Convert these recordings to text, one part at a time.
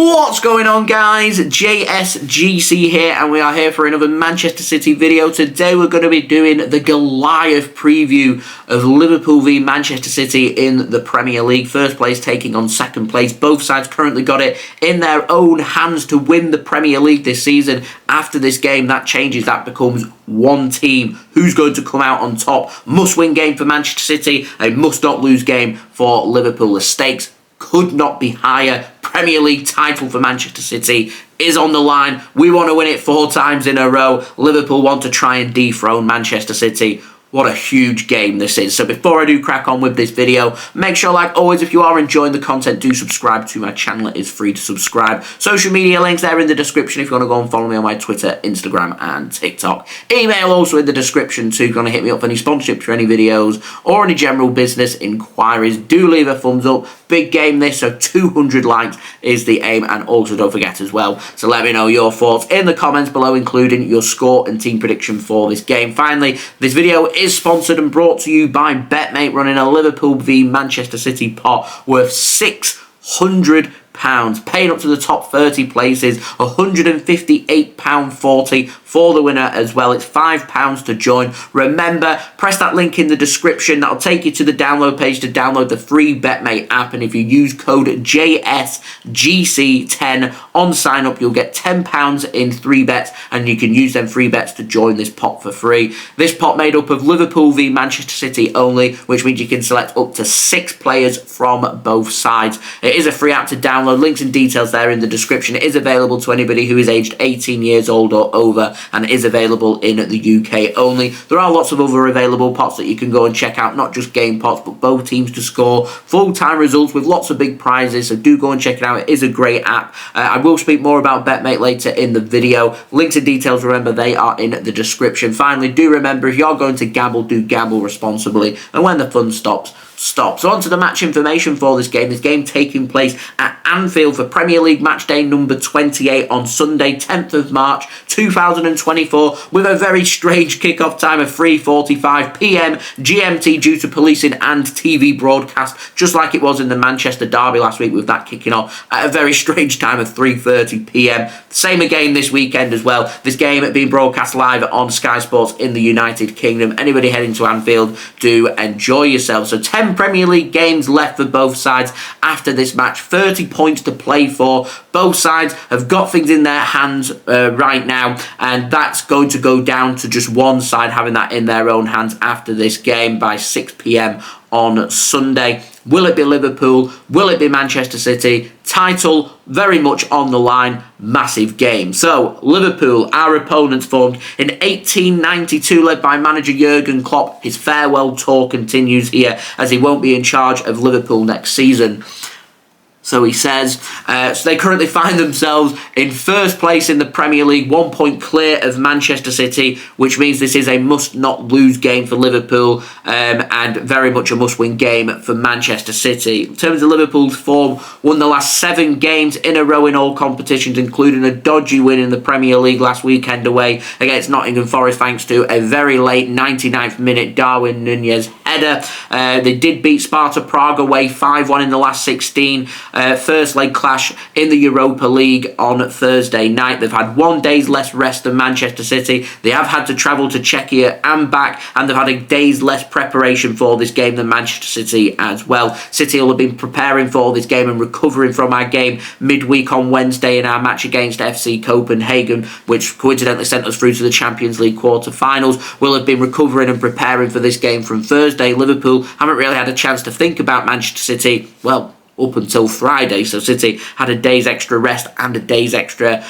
What's going on, guys? JSGC here, and we are here for another Manchester City video. Today we're going to be doing the Goliath preview of Liverpool v Manchester City in the Premier League. First place taking on second place. Both sides currently got it in their own hands to win the Premier League this season. After this game, that changes. That becomes one team. Who's going to come out on top? Must-win game for Manchester City, a must-not-lose game for Liverpool. The stakes could not be higher. Premier League title for Manchester City is on the line. We want to win it 4 times in a row. Liverpool want to try and dethrone Manchester City. What a huge game this is. So before I do crack on with this video, make sure, like always, if you are enjoying the content, do subscribe to my channel. It is free to subscribe. Social media links there in the description if you want to go and follow me on my Twitter, Instagram and TikTok. Email also in the description too if you want to hit me up for any sponsorships for any videos or any general business inquiries. Do leave a thumbs up. Big game this, so 200 likes is the aim, and also don't forget as well to let me know your thoughts in the comments below, including your score and team prediction for this game. Finally, this video is sponsored and brought to you by BetMate, running a Liverpool v Manchester City pot worth £600. Paying up to the top 30 places, £158.40 for the winner as well. It's £5 to join. Remember, press that link in the description. That'll take you to the download page to download the free BetMate app, and if you use code JSGC10 on sign up, you'll get £10 in free bets, and you can use them free bets to join this pot for free. This pot made up of Liverpool v Manchester City only, which means you can select up to 6 players from both sides. It is a free app to download. Links and details there in the description. It is available to anybody who is aged 18 years old or over, and is available in the UK only. There are lots of other available pots that you can go and check out, not just game pots, but both teams to score, full-time results with lots of big prizes, so do go and check it out. It is a great app. I will speak more about BetMate later in the video. Links and details, remember, they are in the description. Finally, do remember, if you're going to gamble, do gamble responsibly, and when the fun stops, stop. So on to the match information for this game. This game taking place at Anfield for Premier League match day number 28 on Sunday, 10th of March 2024, with a very strange kickoff time of 3:45 p.m. GMT due to policing and TV broadcast, just like it was in the Manchester derby last week, with that kicking off at a very strange time of 3:30 p.m. Same again this weekend as well. This game being broadcast live on Sky Sports in the United Kingdom. Anybody heading to Anfield, do enjoy yourself. So 10 Premier League games left for both sides after this match. 30 points to play for. Both sides have got things in their hands right now, and that's going to go down to just one side having that in their own hands after this game by 6 p.m. on Sunday. Will it be Liverpool? Will it be Manchester City? Title very much on the line. Massive game. So, Liverpool, our opponents, formed in 1892, led by manager Jurgen Klopp. His farewell tour continues here, as he won't be in charge of Liverpool next season. So he says, so they currently find themselves in first place in the Premier League, 1 point clear of Manchester City, which means this is a must-not-lose game for Liverpool, and very much a must-win game for Manchester City. In terms of Liverpool's form, won the last 7 games in a row in all competitions, including a dodgy win in the Premier League last weekend away against Nottingham Forest, thanks to a very late 99th minute Darwin Nunez header. They did beat Sparta Prague away 5-1 in the last 16. First leg clash in the Europa League on Thursday night. They've had 1 day's less rest than Manchester City. They have had to travel to Czechia and back, and they've had a day's less preparation for this game than Manchester City as well. City will have been preparing for this game and recovering from our game midweek on Wednesday in our match against FC Copenhagen, which coincidentally sent us through to the Champions League quarter-finals. Will have been recovering and preparing for this game from Thursday. Liverpool haven't really had a chance to think about Manchester City, well, up until Friday, so City had a day's extra rest and a day's extra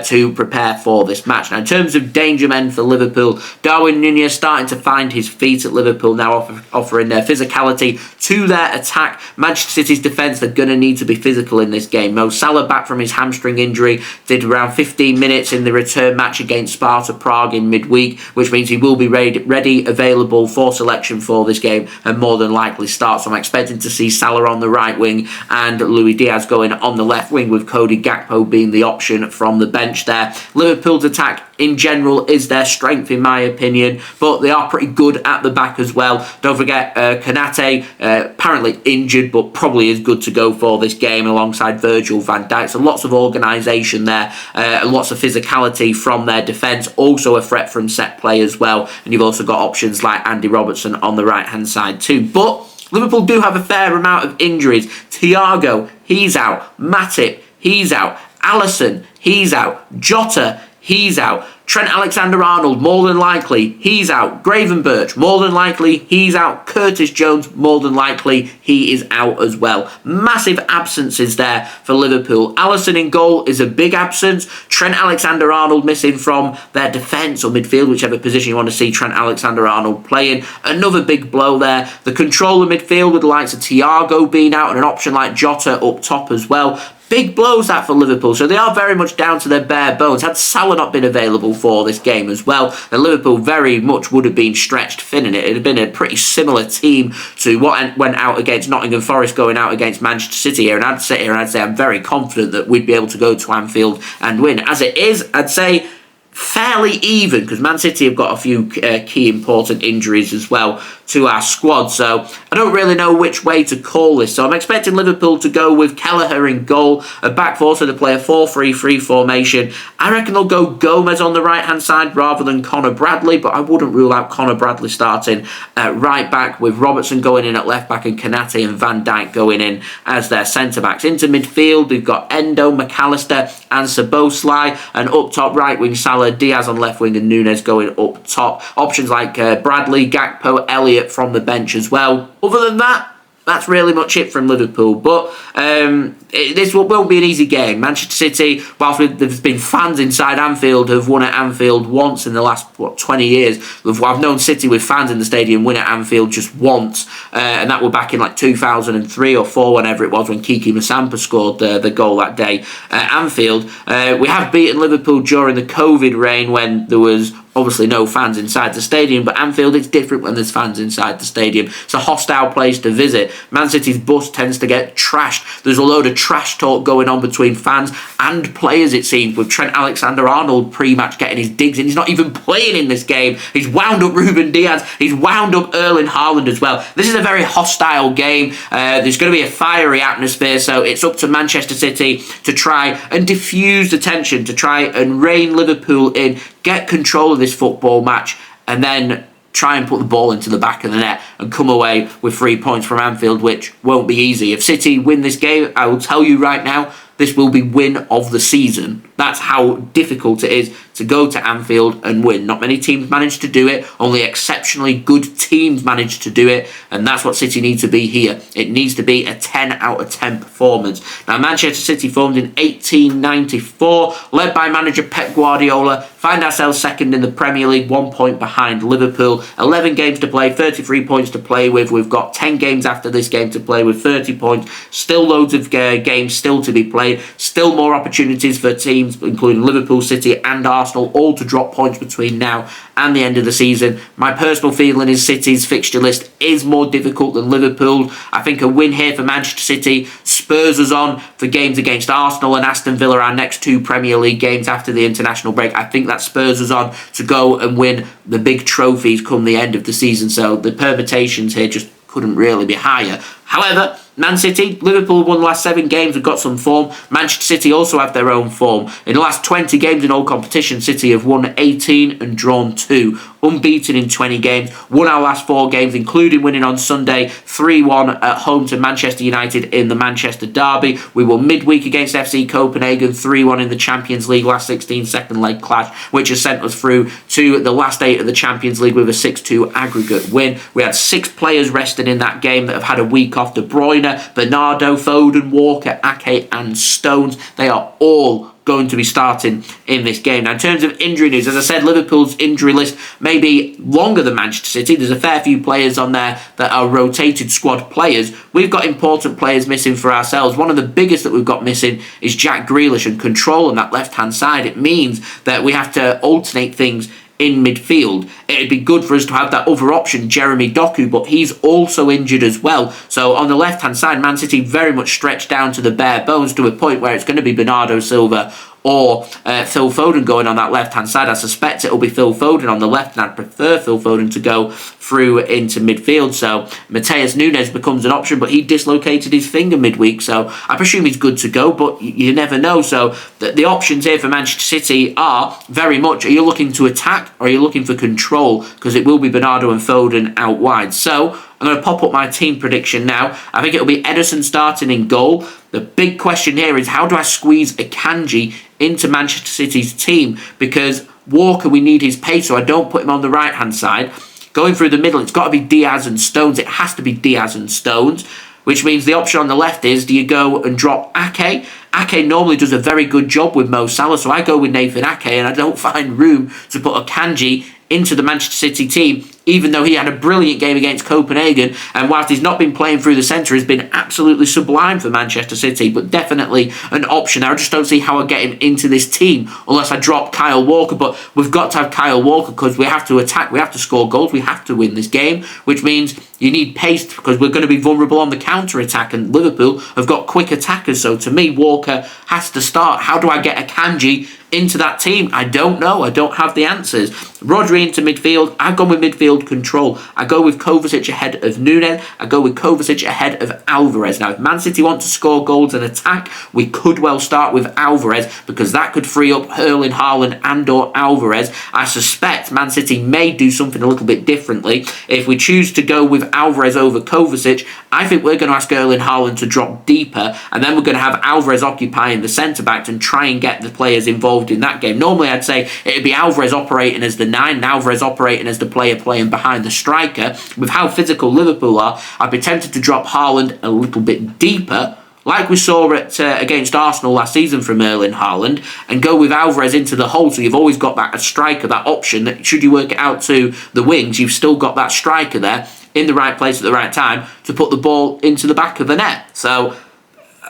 to prepare for this match. Now, in terms of danger men for Liverpool, Darwin Nunez starting to find his feet at Liverpool now, offering their physicality to their attack. Manchester City's defence, they're going to need to be physical in this game. Mo Salah, back from his hamstring injury, did around 15 minutes in the return match against Sparta Prague in midweek, which means he will be ready, available for selection for this game, and more than likely start. So I'm expecting to see Salah on the right wing and Luis Diaz going on the left wing, with Cody Gakpo being the option from the bench there. Liverpool's attack in general is their strength, in my opinion, but they are pretty good at the back as well. Don't forget Konate, apparently injured, but probably is good to go for this game alongside Virgil van Dijk. So lots of organisation there, lots of physicality from their defence, also a threat from set play as well, and you've also got options like Andy Robertson on the right hand side too. But Liverpool do have a fair amount of injuries. Thiago, he's out. Matip, he's out. Allison, he's out. Jota, he's out. Trent Alexander-Arnold, more than likely, he's out. Gravenberch, more than likely, he's out. Curtis Jones, more than likely, he is out as well. Massive absences there for Liverpool. Allison in goal is a big absence. Trent Alexander-Arnold missing from their defence or midfield, whichever position you want to see Trent Alexander-Arnold playing. Another big blow there. The control of midfield with the likes of Thiago being out and an option like Jota up top as well. Big blows that for Liverpool, so they are very much down to their bare bones. Had Salah not been available for this game as well, then Liverpool very much would have been stretched thin in it. It would have been a pretty similar team to what went out against Nottingham Forest going out against Manchester City here. And I'd sit here and I'd say I'm very confident that we'd be able to go to Anfield and win. As it is, I'd say fairly even, because Man City have got a few key important injuries as well to our squad, so I don't really know which way to call this. So I'm expecting Liverpool to go with Kelleher in goal, a back four, so they play a 4-3-3 formation. I reckon they'll go Gomez on the right hand side rather than Conor Bradley, but I wouldn't rule out Conor Bradley starting at right back, with Robertson going in at left back and Konate and Van Dijk going in as their centre backs. Into midfield we've got Endo, Mac Allister and Szoboszlai, and up top right wing Salah, Diaz on left wing and Nunes going up top. Options like Bradley, Gakpo, Elliott from the bench as well. Other than that, that's really much it from Liverpool. But this won't be an easy game. Manchester City, whilst there's been fans inside Anfield, have won at Anfield once in the last 20 years. I've known City with fans in the stadium win at Anfield just once, and that were back in like 2003 or 4, whenever it was, when Kiki Masampa scored the goal that day at Anfield. We have beaten Liverpool during the COVID reign when there was obviously no fans inside the stadium, but Anfield, it's different when there's fans inside the stadium. It's a hostile place to visit. Man City's bus tends to get trashed. There's a load of trash talk going on between fans and players, it seems, with Trent Alexander-Arnold pre-match getting his digs in. He's not even playing in this game. He's wound up Ruben Dias. He's wound up Erling Haaland as well. This is a very hostile game. There's going to be a fiery atmosphere, so it's up to Manchester City to try and diffuse the tension, to try and rein Liverpool in, get control of this football match, and then try and put the ball into the back of the net and come away with 3 points from Anfield, which won't be easy. If City win this game, I will tell you right now, this will be win of the season. That's how difficult it is to go to Anfield and win. Not many teams manage to do it. Only exceptionally good teams manage to do it. And that's what City needs to be here. It needs to be a 10 out of 10 performance. Now, Manchester City formed in 1894, led by manager Pep Guardiola. Find ourselves second in the Premier League, 1 point behind Liverpool. 11 games to play, 33 points to play with. We've got 10 games after this game to play with 30 points. Still loads of games still to be played. Still more opportunities for teams, including Liverpool, City and Arsenal, all to drop points between now and the end of the season. My personal feeling is City's fixture list is more difficult than Liverpool. I think a win here for Manchester City spurs us on for games against Arsenal and Aston Villa, our next 2 Premier League games after the international break. I think that spurs us on to go and win the big trophies come the end of the season. So the permutations here just couldn't really be higher. However, Man City, Liverpool won the last 7 games and got some form. Manchester City also have their own form. In the last 20 games in all competitions, City have won 18 and drawn 2. Unbeaten in 20 games. Won our last 4 games, including winning on Sunday 3-1 at home to Manchester United in the Manchester Derby. We won midweek against FC Copenhagen 3-1 in the Champions League last 16 second leg clash, which has sent us through to the last 8 of the Champions League with a 6-2 aggregate win. We had 6 players rested in that game that have had a week off. De Bruyne, Bernardo, Foden, Walker, Ake and Stones. They are all going to be starting in this game. Now, in terms of injury news, as I said, Liverpool's injury list may be longer than Manchester City. There's a fair few players on there that are rotated squad players. We've got important players missing for ourselves. One of the biggest that we've got missing is Jack Grealish, and control on that left-hand side. It means that we have to alternate things in midfield. It'd be good for us to have that other option, Jeremy Doku, but he's also injured as well. So on the left-hand side, Man City very much stretched down to the bare bones to a point where it's going to be Bernardo Silva or Phil Foden going on that left-hand side. I suspect it'll be Phil Foden on the left, and I'd prefer Phil Foden to go through into midfield. So Matheus Nunes becomes an option, but he dislocated his finger midweek, so I presume he's good to go, but you never know. So the options here for Manchester City are very much, are you looking to attack or are you looking for control? Because it will be Bernardo and Foden out wide. So I'm going to pop up my team prediction now. I think it'll be Ederson starting in goal. The big question here is, how do I squeeze Akanji into Manchester City's team? Because Walker, we need his pace, so I don't put him on the right-hand side. Going through the middle, it's got to be Diaz and Stones. It has to be Diaz and Stones, which means the option on the left is, do you go and drop Ake? Ake normally does a very good job with Mo Salah, so I go with Nathan Ake, and I don't find room to put Akanji into the Manchester City team, even though he had a brilliant game against Copenhagen, and whilst he's not been playing through the centre, has been absolutely sublime for Manchester City, but definitely an option. I just don't see how I get him into this team unless I drop Kyle Walker, but we've got to have Kyle Walker because we have to attack, we have to score goals, we have to win this game, which means you need pace because we're going to be vulnerable on the counter-attack, and Liverpool have got quick attackers, so to me, Walker has to start. How do I get Akanji into that team? I don't know. I don't have the answers. Rodri into midfield. I've gone with midfield control. I go with Kovacic ahead of Nunes. I go with Kovacic ahead of Alvarez. Now, if Man City want to score goals and attack, we could well start with Alvarez because that could free up Erling Haaland and or Alvarez. I suspect Man City may do something a little bit differently. If we choose to go with Alvarez over Kovacic, I think we're going to ask Erling Haaland to drop deeper, and then we're going to have Alvarez occupying the centre-backs and try and get the players involved in that game. Normally I'd say it'd be Alvarez operating as the 9 and Alvarez operating as the player playing behind the striker. With how physical Liverpool are, I'd be tempted to drop Haaland a little bit deeper, like we saw against Arsenal last season from Erling Haaland, and go with Alvarez into the hole, so you've always got that striker, that option, that should you work it out to the wings, you've still got that striker there in the right place at the right time to put the ball into the back of the net. So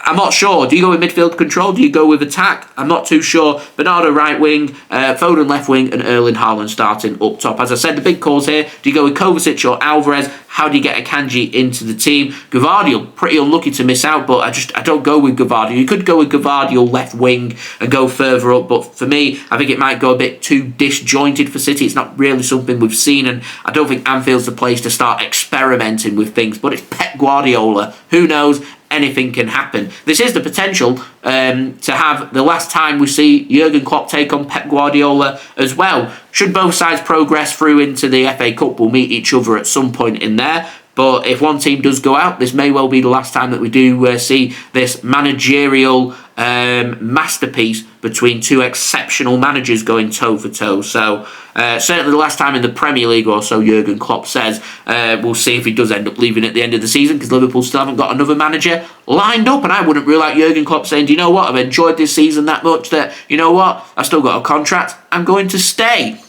I'm not sure. Do you go with midfield control? Do you go with attack? I'm not too sure. Bernardo right wing, Foden left wing, and Erling Haaland starting up top. As I said, the big calls here. Do you go with Kovacic or Alvarez? How do you get Akanji into the team? Gvardiol, pretty unlucky to miss out, but I don't go with Gvardiol. You could go with Gvardiol left wing and go further up, but for me, I think it might go a bit too disjointed for City. It's not really something we've seen, and I don't think Anfield's the place to start experimenting with things, but it's Pep Guardiola. Who knows? Anything can happen. This is the potential to have the last time we see Jurgen Klopp take on Pep Guardiola as well. Should both sides progress through into the FA Cup, we'll meet each other at some point in there. But if one team does go out, this may well be the last time that we do see this managerial masterpiece between two exceptional managers going toe-for-toe. So certainly the last time in the Premier League, or so Jurgen Klopp says. We'll see if he does end up leaving at the end of the season, because Liverpool still haven't got another manager lined up, and I wouldn't rule out Jurgen Klopp saying, do you know what, I've enjoyed this season that much that, you know what, I've still got a contract, I'm going to stay.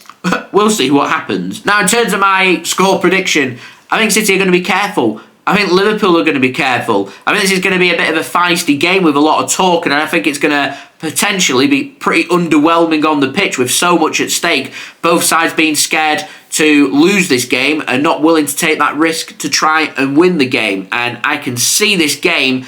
We'll see what happens. Now, in terms of my score prediction, I think City are going to be careful. I think Liverpool are going to be careful. I think this is going to be a bit of a feisty game with a lot of talk, and I think it's going to potentially be pretty underwhelming on the pitch with so much at stake. Both sides being scared to lose this game and not willing to take that risk to try and win the game. And I can see this game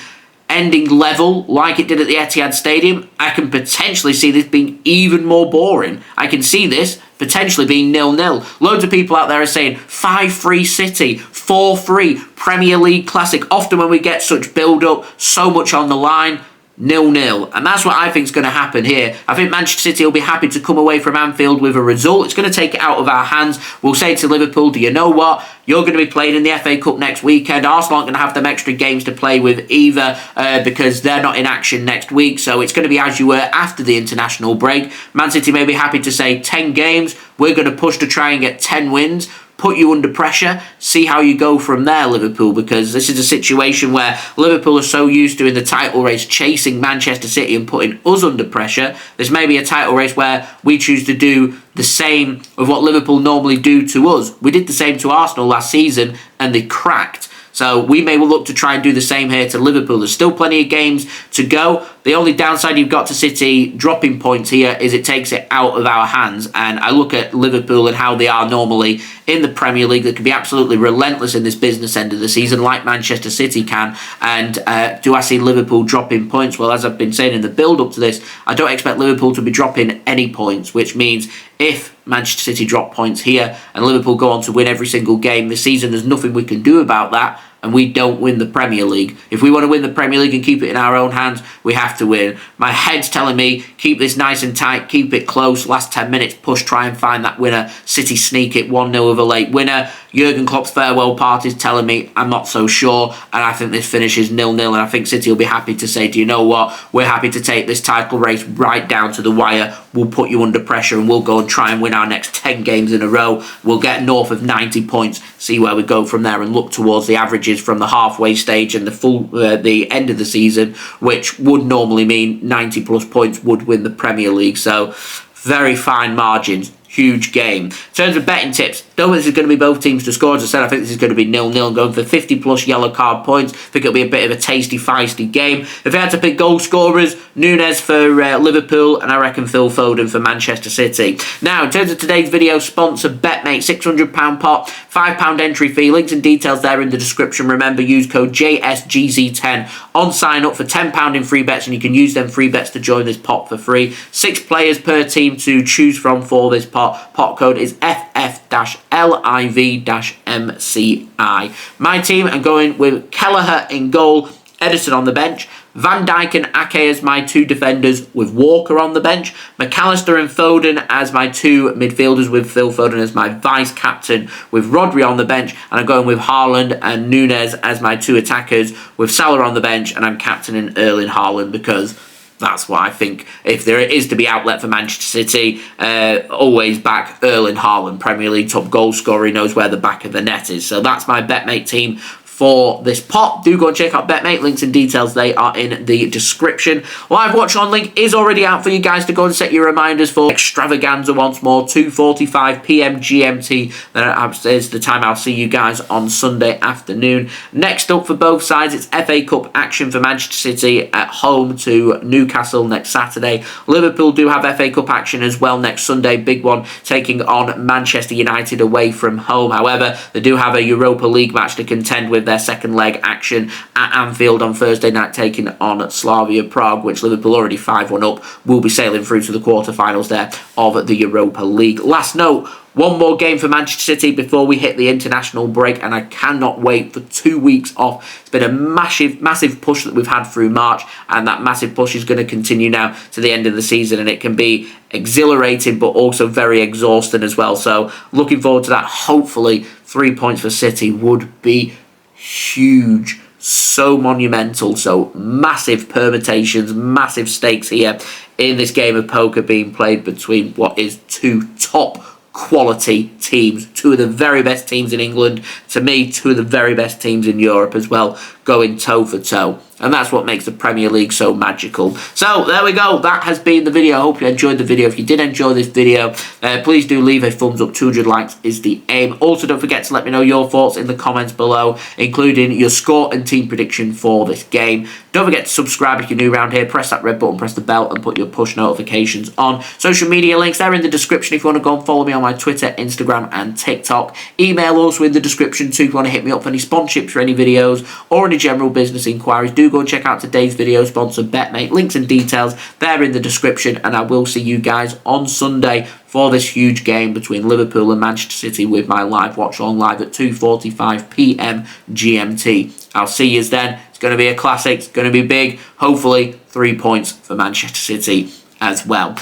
ending level like it did at the Etihad Stadium. I can potentially see this being even more boring. I can see this potentially being 0-0. Loads of people out there are saying 5-3 City, 4-3 Premier League Classic. Often when we get such build-up, so much on the line, 0-0. And that's what I think is going to happen here. I think Manchester City will be happy to come away from Anfield with a result. It's going to take it out of our hands. We'll say to Liverpool, do you know what? You're going to be playing in the FA Cup next weekend. Arsenal aren't going to have them extra games to play with either because they're not in action next week. So it's going to be as you were after the international break. Man City may be happy to say 10 games. We're going to push to try and get 10 wins. Put you under pressure, see how you go from there, Liverpool, because this is a situation where Liverpool are so used to in the title race chasing Manchester City and putting us under pressure. This may be a title race where we choose to do the same of what Liverpool normally do to us. We did the same to Arsenal last season and they cracked. So we may look to try and do the same here to Liverpool. There's still plenty of games to go, The only downside you've got to City dropping points here is it takes it out of our hands. And I look at Liverpool and how they are normally in the Premier League. They can be absolutely relentless in this business end of the season, like Manchester City can. And do I see Liverpool dropping points? Well, as I've been saying in the build-up to this, I don't expect Liverpool to be dropping any points, which means if Manchester City drop points here and Liverpool go on to win every single game this season, there's nothing we can do about that, and we don't win the Premier League. If we want to win the Premier League and keep it in our own hands, we have to win. My head's telling me, keep this nice and tight, keep it close, last 10 minutes, push, try and find that winner. City sneak it 1-0 with a late winner. Jurgen Klopp's farewell party is telling me I'm not so sure, and I think this finishes 0-0, and I think City will be happy to say, do you know what, we're happy to take this title race right down to the wire. We'll put you under pressure and we'll go and try and win our next 10 games in a row. We'll get north of 90 points, see where we go from there, and look towards the averages from the halfway stage and the end of the season, which would normally mean 90 plus points would win the Premier League. So very fine margins. Huge game. In terms of betting tips, don't think this is going to be both teams to score. As I said, I think this is going to be 0-0. I'm going for 50 plus yellow card points. I think it'll be a bit of a tasty, feisty game. If I had to pick goal scorers, Nunez for Liverpool, and I reckon Phil Foden for Manchester City. Now, in terms of today's video sponsor, BetMate, £600 pot, £5 entry fee. Links and details there in the description. Remember, use code JSGZ10 on sign up for £10 in free bets, and you can use them free bets to join this pot for free. 6 players per team to choose from for this pot. Pot code is FF-LIV-MCI. My team, I'm going with Kelleher in goal, Ederson on the bench, Van Dijk and Ake as my 2 defenders with Walker on the bench, Mac Allister and Foden as my 2 midfielders with Phil Foden as my vice-captain with Rodri on the bench, and I'm going with Haaland and Nunez as my 2 attackers with Salah on the bench, and I'm captaining Erling Haaland because that's what I think. If there is to be outlet for Manchester City, always back Erling Haaland, Premier League top goal scorer. He knows where the back of the net is. So that's my BetMate team for this pot. Do go and check out BetMate. Links and details, they are in the description. Live watch on link is already out for you guys to go and set your reminders for extravaganza once more. 2:45 p.m. GMT. That is the time I'll see you guys on Sunday afternoon. Next up for both sides, it's FA Cup action for Manchester City at home to Newcastle next Saturday. Liverpool do have FA Cup action as well next Sunday. Big one, taking on Manchester United away from home. However, they do have a Europa League match to contend with their second leg action at Anfield on Thursday night, taking on Slavia Prague, which Liverpool already 5-1 up, will be sailing through to the quarterfinals there of the Europa League. Last note, one more game for Manchester City before we hit the international break, and I cannot wait for 2 weeks off. It's been a massive push that we've had through March, and that massive push is going to continue now to the end of the season, and it can be exhilarating but also very exhausting as well. So looking forward to that. Hopefully 3 points for City would be huge, so monumental, so massive permutations, massive stakes here in this game of poker being played between what is 2 top quality teams, 2 of the very best teams in England, to me 2 of the very best teams in Europe as well, going toe for toe. And that's what makes the Premier League so magical. So there we go. That has been the video. I hope you enjoyed the video. If you did enjoy this video, please do leave a thumbs up. 200 likes is the aim. Also, don't forget to let me know your thoughts in the comments below, including your score and team prediction for this game. Don't forget to subscribe if you're new around here. Press that red button, press the bell, and put your push notifications on. Social media links, they're in the description if you want to go and follow me on my Twitter, Instagram, and TikTok. Email also in the description too if you want to hit me up for any sponsorships for any videos or any general business inquiries. Do go and check out today's video sponsor, BetMate. Links and details, they're in the description, and I will see you guys on Sunday for this huge game between Liverpool and Manchester City with my live watch on live at 2:45 p.m. GMT. I'll see you then. It's going to be a classic. It's going to be big. Hopefully 3 points for Manchester City as well.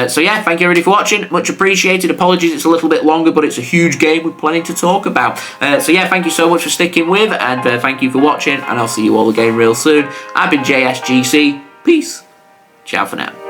So yeah, thank you everybody for watching. Much appreciated. Apologies it's a little bit longer, but it's a huge game with plenty to talk about. So yeah, thank you so much for sticking with, and thank you for watching, and I'll see you all again real soon. I've been JSGC. Peace. Ciao for now.